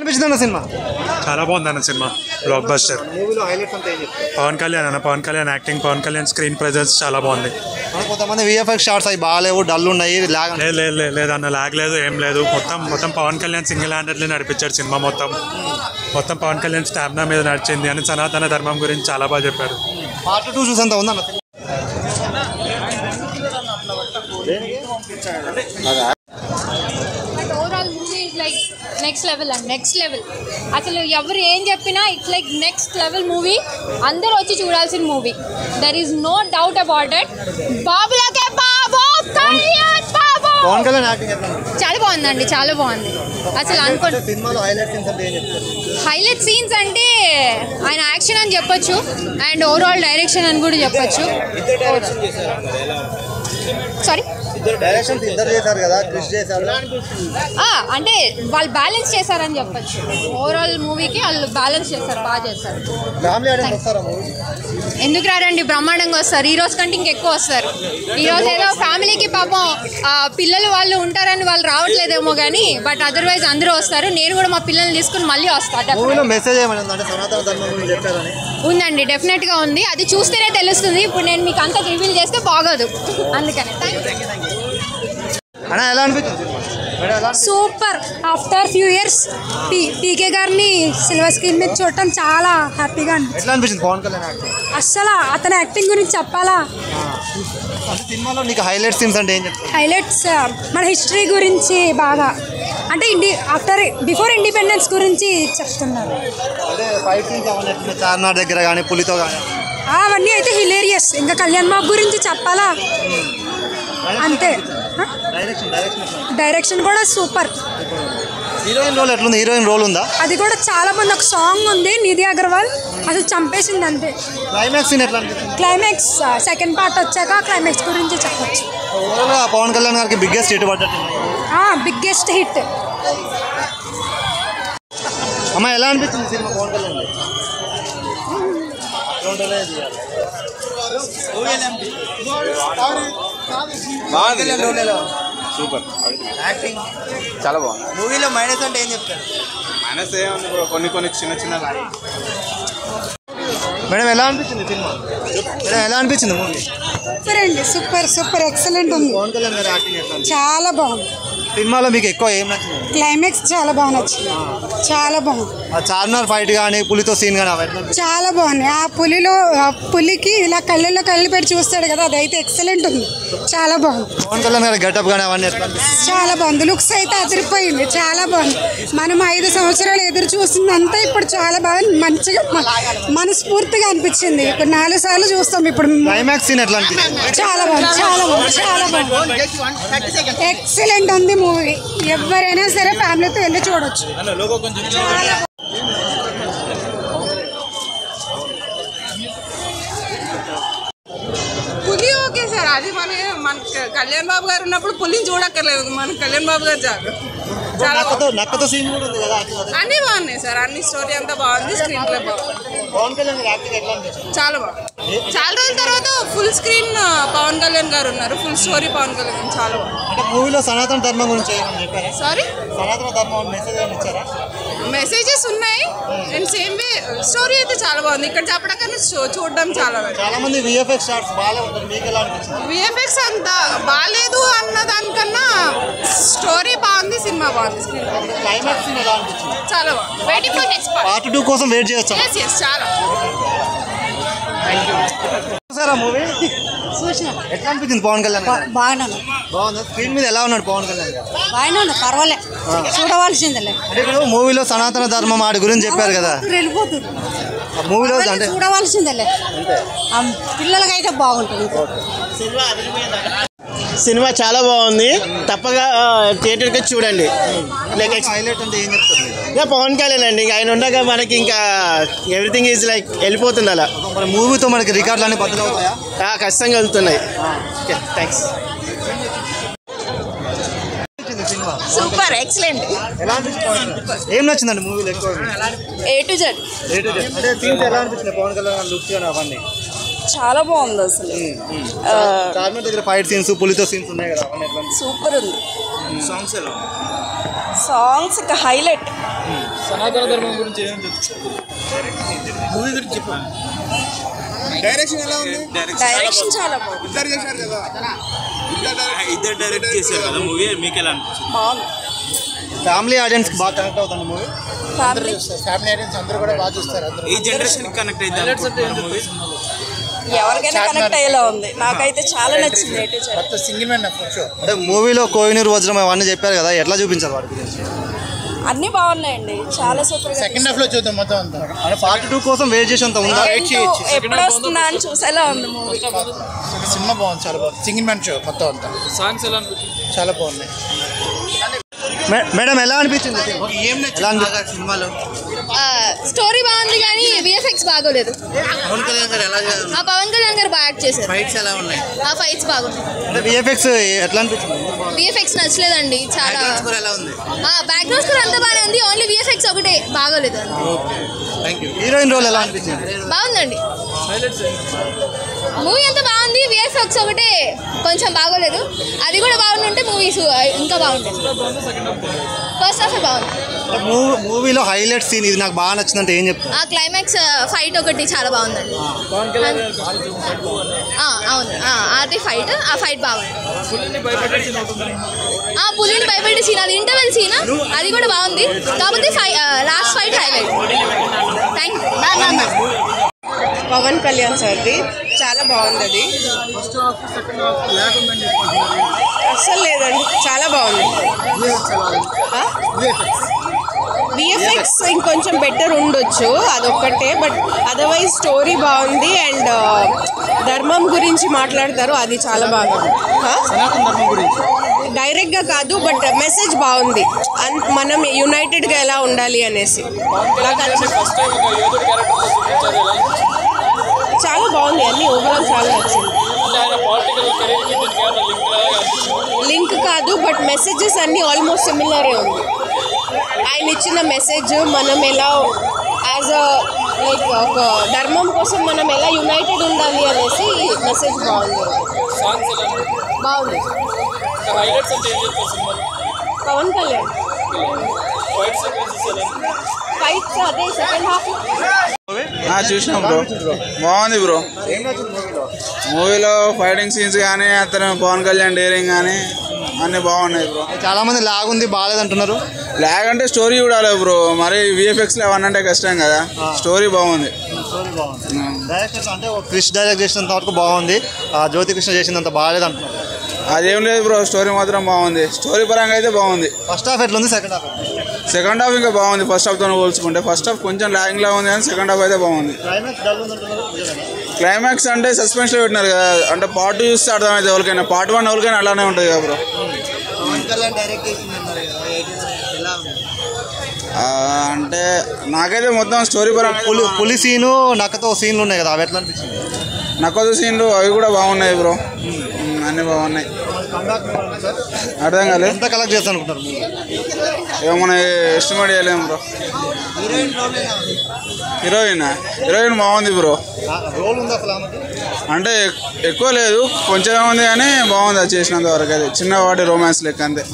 అనిపించింది అన్న సినిమా? చాలా బాగుంది అన్న సినిమా, బ్లాక్ బస్టర్. మూవీలో హైలైట్స్ అంతా ఏం చెప్తారు? Pawan Kalyan acting, Pawan Kalyan screen presence చాలా బాగుంది. కొంతమంది విఎఫ్ఎక్స్ షార్ట్స్ అవి బాగాలేవు, డల్ ఉన్నాయి, లేదన్న లాగ్ లేదు, ఏం లేదు. మొత్తం పవన్ కళ్యాణ్ సింగిల్ హ్యాండెడ్లీ నడిపించాడు సినిమా మొత్తం పవన్ కళ్యాణ్ స్టామినా మీద నడిచింది అని సనాతన ధర్మం గురించి చాలా బాగా చెప్పారు. పార్ట్ 2 చూసేంత ఉందన్న. Overall movie is like next level and next level. అసలు ఎవరు ఏం చెప్పినా it's like next level movie. అందరూ వచ్చి చూడాల్సిన movie, there is no doubt about it. బాబులకే బాబు, కళ్యాణ్ బాబు. పవన్ కళ్యాణ్ యాక్టింగ్ చాలా బాగుందండి, చాలా బాగుంది. అసలు అనుకోండి సినిమాలో హైలైట్ సీన్స్ అంటే ఏం చెప్తారు? హైలైట్ సీన్స్ అంటే ఆయన యాక్షన్ అని చెప్పొచ్చు, అండ్ ఓవరాల్ డైరెక్షన్ అని కూడా చెప్పొచ్చు. సారీ, డైరెక్షన్ ఇద్దరు చేశారు కదా, క్రిష్ చేశారు. అంటే వాళ్ళు బ్యాలెన్స్ చేశారని చెప్పొచ్చు. ఓవరాల్ మూవీకి వాళ్ళు బ్యాలెన్స్ చేశారు, బాగా చేశారు. ఫ్యామిలీ ఆడియన్స్ వస్తారా మూవీ? ఎందుకు రారండి, బ్రహ్మాండంగా వస్తారు. ఈ రోజు కంటే ఇంకెక్కువ వస్తారు. ఈ రోజు ఏదో ఫ్యామిలీకి పాపం పిల్లలు వాళ్ళు ఉంటారని వాళ్ళు రావట్లేదేమో కానీ, బట్ అదర్వైజ్ అందరూ వస్తారు. నేను కూడా మా పిల్లల్ని తీసుకుని మళ్ళీ వస్తాను. మెసేజ్ ఏమైనా సనాతన ధర్మం గురించి చెప్పారని ఉందండి, డెఫినెట్గా ఉంది. అది చూస్తేనే తెలుస్తుంది. ఇప్పుడు నేను మీకు అంతా రివీల్ చేస్తే బాగోదు, అందుకని. అన్న ఎలా అనిపించింది? సూపర్. ఆఫ్టర్ ఫ్యూ ఇయర్స్ పీకే గారిని సిల్వర్ స్క్రీన్ మీద చూడటం చాలా హ్యాపీగా అనిపించింది. ఎట్లా అనిపించింది పవన్ కళ్యాణ్ యాక్టింగ్? అస్సలు అతని యాక్టింగ్ గురించి చెప్పాలా? సినిమాలో నీకు హైలైట్ సీన్స్ అంటే ఏం చెప్తారు? హైలైట్స్ మన హిస్టరీ గురించి బాగా, అంటే బిఫోర్ ఇండిపెండెన్స్ గురించి చెప్తున్నారు. అదే ఫైట్ సీన్స్ అవన్నీ చార్మినార్ దగ్గర కానీ, పులితో కానీ, అవన్నీ అయితే హిలేరియస్. ఇంకా కళ్యాణ్ బాబు గురించి చెప్పాలా? అంతే. డైరెక్షన్ కూడా సూపర్. హీరోయిన్ రోల్ ఎట్లుంది? హీరోయిన్ రోల్ ఉందా? అది కూడా చాలా మంది. ఒక సాంగ్ ఉంది, నిధి అగర్వాల్, అసలు చంపేసింది అంతే. క్లైమాక్స్ సీన్ ఎట్లా అనిపిస్తుంది? క్లైమాక్స్ సెకండ్ పార్ట్ వచ్చాక క్లైమాక్స్ గురించి చెప్పచ్చు. ఓవరాల్గా పవన్ కళ్యాణ్ గారికి బిగ్గెస్ట్ హిట్ పడ్డట్టు. Biggest hit. అమ్మ ఎలా అనిపించింది cinema Pawan Kalyan? Super acting చాలా బాగుంది. మూవీలో మైనస్ అంటే ఏం చెప్తారు? మైనస్ ఏముంది, కొన్ని చిన్న మేడం ఎలా అనిపించింది సినిమా? మేడం ఎలా అనిపించింది మూవీ? సూపర్ అండి, సూపర్ ఎక్సలెంట్ ఉంది. పవన్ కళ్యాణ్ గారి యాక్టింగ్ ఎట్లా? చాలా బాగుంది. సినిమాలో మీకు ఎక్కువ ఏం నచ్చింది? క్లైమాక్స్ చాలా బాగా నచ్చింది, చాలా బాగుంది. ఆ చార్మినార్ ఫైట్ కానీ, పులితో సీన్ కానీ చాలా బాగుంది. ఆ పులికి ఇలా కళ్ళల్లో కళ్ళు పెట్టి చూస్తాడు కదా, అదైతే ఎక్సలెంట్ ఉంది, చాలా బాగుంది. పవన్ కళ్యాణ్ గారి గెటప్ కానీ అవన్నీ ఎట్లా? చాలా బాగుంది. లుక్స్ అయితే అదిరిపోయింది, చాలా బాగుంది. మనం 5 సంవత్సరాలు ఎదురు చూసిందంతా ఇప్పుడు చాలా బాగా మంచిగా మనస్ఫూర్తిగా అనిపించింది. ఇప్పుడు 4 సార్లు చూస్తాం. ఇప్పుడు క్లైమాక్స్ సీన్ ఎట్లా అనిపించింది? చాలా బాగుంది. ఎక్సలెంట్ ఉంది మూవీ. ఎవరైనా సరే ఫ్యామిలీతో వెళ్ళి చూడొచ్చు. పులి ఓకే సార్, అది మన కళ్యాణ్ బాబు గారు ఉన్నప్పుడు పులిని చూడక్కర్లేదు, మన కళ్యాణ్ బాబు గారు చాలు. నక్కతో సీన్ కూడా ఉంది కదా, అన్నీ బాగున్నాయి సార్, అన్ని స్టోరీ అంతా బాగుంది, స్క్రీన్ ప్లే బాగుంది. పవన్ కళ్యాణ్ గారి యాక్టింగ్ ఎట్లా అనిపించింది? చాలా బాగుంది. చాలా రోజుల తర్వాత ఫుల్ స్క్రీన్ పవన్ కళ్యాణ్ గారు ఉన్నారు, ఫుల్ స్టోరీ పవన్ కళ్యాణ్, చాలా బాగుంది. అంటే మూవీలో సనాతన ధర్మం గురించి ఏమని చెప్పారా? సారీ, సనాతన ధర్మం మెసేజ్ ఏమైనా ఇచ్చారా? మెసేజెస్ ఉన్నాయి అండ్ సేమ్ వే స్టోరీ అయితే చాలా బాగుంది. ఇక్కడ చెప్పడం కన్నా చూడడం చాలా బాగుంది. చాలా మంది విఎఫ్ఎక్స్ షాట్స్ బాగా ఉంటుంది, మీకు ఎలా అనిపించింది? విఎఫ్ఎక్స్ అంతా బాగాలేదు అన్న దానికన్నా స్టోరీ బాగుంది, సినిమా బాగుంది, స్క్రీన్ క్లైమాక్స్ సీన్ ఎలా అనిపించింది? చాలా బాగుంది. వెయిటింగ్ ఫర్ నెక్స్ట్ పార్ట్ 2 కోసం వెయిట్ చేయొచ్చు. yes చాలా చూసారా మూవీ? ఎట్లా అనిపించింది పవన్ కళ్యాణ్? బాగానే బాగుంది. స్క్రీన్ మీద ఎలా ఉన్నాడు పవన్ కళ్యాణ్ గారు? బాగానే ఉంది, పర్వాలే, చూడవలసిందిలే. అంటే ఇప్పుడు మూవీలో సనాతన ధర్మం ఆడి గురించి చెప్పారు కదా, వెళ్ళిపోతుంది మూవీలో అంటే చూడవలసిందిలే. పిల్లలకైతే బాగుంటుంది. సినిమా చాలా బాగుంది, తప్పగా థియేటర్కి చూడండి. లైక్ హైలైట్ అంటే ఏం చెప్తారు? ఇంకా పవన్ కళ్యాణ్ అండి, ఇంకా ఆయన ఉండగా మనకి ఇంకా ఎవ్రీథింగ్ ఈజ్ లైక్ వెళ్ళిపోతుంది అలా. మన మూవీతో మనకి రికార్డులు అన్ని బదులవుతాయా? ఖచ్చితంగా వెళ్తున్నాయి. Okay, thanks. Super excellent. ఏం నచ్చిందండి మూవీలో ఎక్కువ? A to Z అంటే సీన్స్ ఎలా అనిపించింది పవన్ కళ్యాణ్ లుక్స్ కానీ అవన్నీ? చాలా బాగుంది అసలు. చార్మినార్ దగ్గర ఫైట్ సీన్స్, పులితో సీన్స్ ఉన్నాయి కదా, అవన్నీ ఎట్లా? సూపర్ ఉంది. సాంగ్స్ ఇక హైలైట్. సనాతన ధర్మం గురించి ఏమని చెప్తారు? మూవీ గురించి చెప్పండి. డైరెక్షన్ ఎలా ఉంది? డైరెక్షన్ చాలా బాగుంది. ఇద్దరు చేశారు కదా, ఇద్దరు డైరెక్ట్ చేశారు కదా మూవీ, మీకు ఎలా అనిపించింది? బాగుంది. ఫ్యామిలీ ఆడియన్స్ కి బాగా కనెక్ట్ అవుతుంది మూవీ. ఫ్యామిలీ ఫ్యామిలీ ఆడియన్స్ అందరూ కూడా బాగా చూస్తారు. అందరూ ఈ జనరేషన్ కనెక్ట్ అయితే మూవీ ఎవరికైనా కనెక్ట్ అయ్యేలా ఉంది. నాకైతే చాలా నచ్చింది. సింగిల్ మ్యాన్ షో అంటే మూవీలో కోహినూర్ వజ్రం అవన్నీ చెప్పారు కదా, ఎట్లా చూపించారు వాటి గురించి? అన్ని బాగున్నాయండి, చాలా సూపర్. సెకండ్ హాఫ్ లో చూద్దాం మొత్తం అంతా. అంటే పార్ట్ 2 కోసం వెయిట్ చేసి అంత ఉందా? వెయిట్ చేయొచ్చు. ఎప్పుడు వస్తుందా అని చూసేలా ఉంది మూవీ. సినిమా బాగుంది, చాలా బాగుంది. సింగిల్ మ్యాన్ షో మొత్తం అంతా. సాంగ్స్ ఎలా అనిపించింది? చాలా బాగున్నాయి. మేడం ఎలా అనిపించింది? ఎలా అనిపించింది సినిమాలో? స్టోరీ బాగుంది కానీ విఎఫ్ఎక్స్ బాగోలేదు. పవన్ కళ్యాణ్ గారు ఎలా ఆ పవన్ కళ్యాణ్ గారు బాగా యాక్ట్ చేశారు. ఫైట్స్ ఎలా ఉన్నాయి? ఆ ఫైట్స్ బాగున్నాయి. అంటే విఎఫ్ఎక్స్ ఎట్లా అనిపించింది? విఎఫ్ఎక్స్ నచ్చలేదండి చాలా. ఎలా ఉంది? బ్యాక్గ్రౌండ్ స్కోర్ అంతా బాగానే ఉంది, ఓన్లీ విఎఫ్ఎక్స్ ఒకటే బాగోలేదు. హీరోయిన్ రోల్ ఎలా అనిపించింది? బాగుందండి, మూవీ అంతా బాగుంది, విఎఫ్ఎక్స్ ఒకటే కొంచెం బాగోలేదు. అది కూడా బాగుంటుంటే మూవీస్ ఇంకా బాగుంటుంది. ఫస్ట్ హాఫ్ బాగుంది. మూవీలో హైలైట్ సీన్ ఇది నాకు బాగా నచ్చిందంటే ఏం చెప్తాను? ఆ క్లైమాక్స్ ఫైట్ ఒకటి చాలా బాగుందండి. అవును, అది ఫైట్, ఆ ఫైట్ బాగుంది. పులిని భయపెట్టే సీన్, అది ఇంటర్వెల్ సీన్, అది కూడా బాగుంది. కాకపోతే last fight highlight. Thank you. Pawan Kalyan సార్ది చాలా బాగుంది. అది అస్సలు లేదండి, చాలా బాగుంది. విఎఫ్ఎక్స్ ఇంకొంచెం బెటర్ ఉండొచ్చు, అదొక్కటే. బట్ అదర్వైజ్ స్టోరీ బాగుంది. అండ్ ధర్మం గురించి మాట్లాడతారు, అది చాలా బాగుంది. డైరెక్ట్గా కాదు, బట్ మెసేజ్ బాగుంది. మనం యునైటెడ్గా ఎలా ఉండాలి అనేసి చాలా బాగుంది. అన్ని ఓవరాల్ చాలా నచ్చింది. లింక్ కాదు, బట్ మెసేజెస్ అన్నీ ఆల్మోస్ట్ సిమిలరే ఉంది. ఆయన ఇచ్చిన మెసేజ్ మనం ఎలా యాజ్ లైక్ ఒక ధర్మం కోసం మనం ఎలా యునైటెడ్ ఉండాలి అనేసి మెసేజ్ బాగుంది. బాగుంది. పవన్ కళ్యాణ్ ఫైట్స్ అదే సెకండ్ హాఫ్ చూసినాం బ్రో, బాగుంది బ్రో. మూవీలో ఫైటింగ్ సీన్స్ కానీ, అతను పవన్ కళ్యాణ్ డేరింగ్ కానీ అన్నీ బాగున్నాయి బ్రో. చాలా మంది లాగ్ ఉంది బాగాలేదు అంటున్నారు. లాగ్ అంటే స్టోరీ చూడాలి బ్రో, మరి విఎఫ్ఎక్స్లో అవన్నీ కష్టం కదా. స్టోరీ బాగుంది. డైరెక్టర్ అంటే క్రిష్ డైరెక్ట్ చేసినంత వరకు బాగుంది, జ్యోతి కృష్ణ చేసినంత బాగాలేదు అంటున్నారు. అదేం లేదు బ్రో, స్టోరీ మాత్రం బాగుంది. స్టోరీ పరంగా అయితే బాగుంది. ఫస్ట్ హాఫ్ ఎట్లా ఉంది? Second half? సెకండ్ హాఫ్ ఇంకా బాగుంది ఫస్ట్ హాఫ్తో పోల్చుకుంటే. ఫస్ట్ హాఫ్ కొంచెం లాగింగ్లా ఉంది కానీ సెకండ్ హాఫ్ అయితే బాగుంది. క్లైమాక్స్ అంటే సస్పెన్స్లో పెట్టినారు కదా, అంటే పార్ట్ 2 చూస్తే అర్థమైతే ఎవరికైనా, పార్ట్ 1 ఎవరికైనా అలానే ఉంటుంది కదా బ్రో. అంటే నాకైతే మొత్తం స్టోరీ పరంగా పులి సీను నక్కతో సీన్లు ఉన్నాయి కదా, అవి ఎట్లా అనిపించింది? నక్కతో సీన్లు అవి కూడా బాగున్నాయి బ్రో, అన్నీ బాగున్నాయి. అర్థం కాలేదు. ఎంత కలెక్ట్ చేస్తా అనుకుంటారు? ఏమో మనం ఎస్టిమేట్ చేయలేము బ్రో. హీరోయిన్ బాగుంది బ్రో. రోల్ ఉంది అసలు? అంటే ఎక్కువ లేదు, కొంచెం ఉంది కానీ బాగుంది అది చేసినంత వరకు. అది చిన్నవాటి రొమాన్స్ లెక్క అంతే.